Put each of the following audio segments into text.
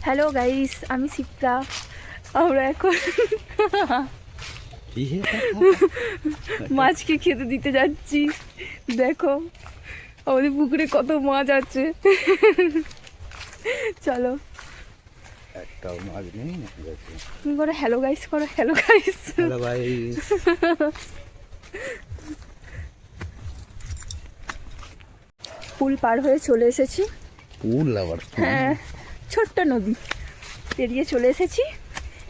Hello guys, আমি শিপ্রা। আমরা এখন মাছকে খেতে দিতে যাচ্ছি। দেখো আমাদের পুকুরে কত মাছ আছে। চলো। একটাও মাছ নেই। তুমি করো হ্যালো গাইস, করো হ্যালো গাইস। Hello guys. পুল পার হয়ে চলে এসেছি। পুল আবার? হ্যাঁ, ছোট্ট নদী পেরিয়ে চলে এসেছি।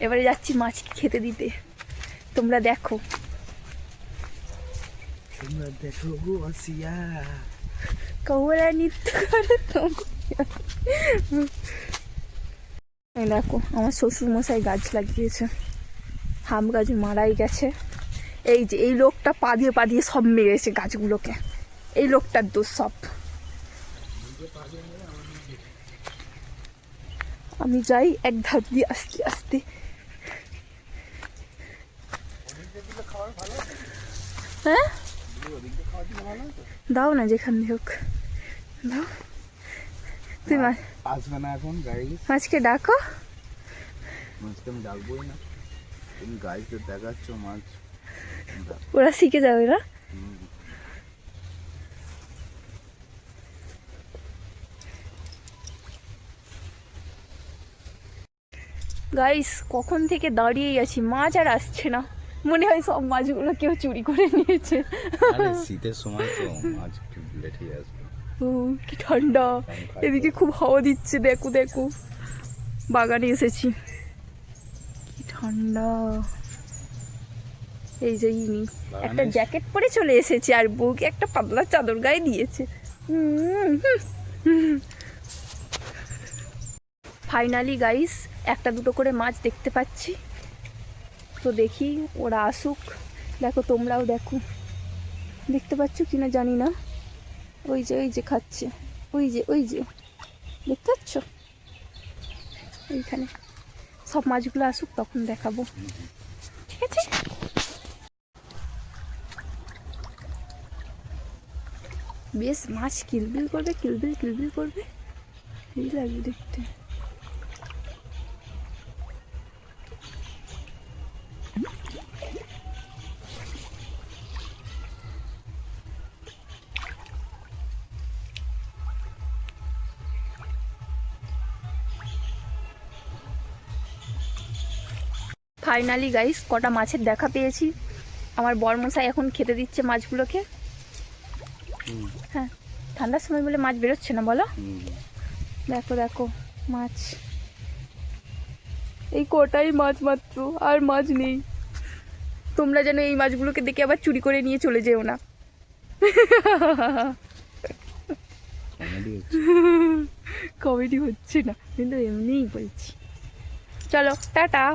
এবারে যাচ্ছি মাছকে খেতে দিতে। তোমরা দেখো। তোমরা দেখো গো আসিয়া কৌরা নৃত্য করে। দেখো আমার শ্বশুর মশাই গাছ লাগিয়েছে। হাম গাছ মারাই গেছে। এই যে এই লোকটা পা দিয়ে সব মেরেছে গাছগুলোকে। এই লোকটার দোষ সব। আমি যাই এক ধাপ দিয়ে আস্তে আস্তে। হ্যাঁ, দাও না যেখান দিয়ে হোক দাও। তুই আসবে না এখন গাইস? মাছকে ডাকো। মাছকে আমি ডাকবোই না, তুমি গাইসকে দেখাচ্ছ মাছ। ওরা শিখে যাবে না। গাইস কখন থেকে দাঁড়িয়েই আছি, মাছ আর আসছে না। মনে হয় সব মাছগুলো কেউ চুরি করে নিয়েছে। শীতের সময় তো মাছ একটু লেটে আসবে। কি ঠান্ডা, এদিকে খুব হাওয়া দিচ্ছে। দেখো দেখো, বাগানে এসেছি, কি ঠান্ডা। এই যে ইনি একটা জ্যাকেট পরে চলে এসেছে আর বউকে একটা পাতলা চাদর গায়ে দিয়েছে। ফাইনালি গাইস একটা দুটো করে মাছ দেখতে পাচ্ছি। তো দেখি ওরা আসুক। দেখো তোমরাও দেখো, দেখতে পাচ্ছ কিনা জানি না। ওই যে খাচ্ছে, ওই যে দেখতে পাচ্ছ এইখানে। সব মাছগুলো আসুক তখন দেখাবো, ঠিক আছে? বেশ মাছ কিলবিল করবে, কিলবিল করবে, এই লাগবে দেখতে। ফাইনালি গাইস কটা মাছের দেখা পেয়েছি। আমার বরমশাই এখন খেতে দিচ্ছে মাছগুলোকে। হ্যাঁ, ঠান্ডার সময় বলে মাছ বেরোচ্ছে না বলো। দেখো দেখো মাছ, এই কটাই মাছ মাত্র, আর মাছ নেই। তোমরা যেন এই মাছগুলোকে দেখে আবার চুরি করে নিয়ে চলে যেও না। কমেডি হচ্ছে না, কিন্তু এমনিই বলছি। চলো টাটা।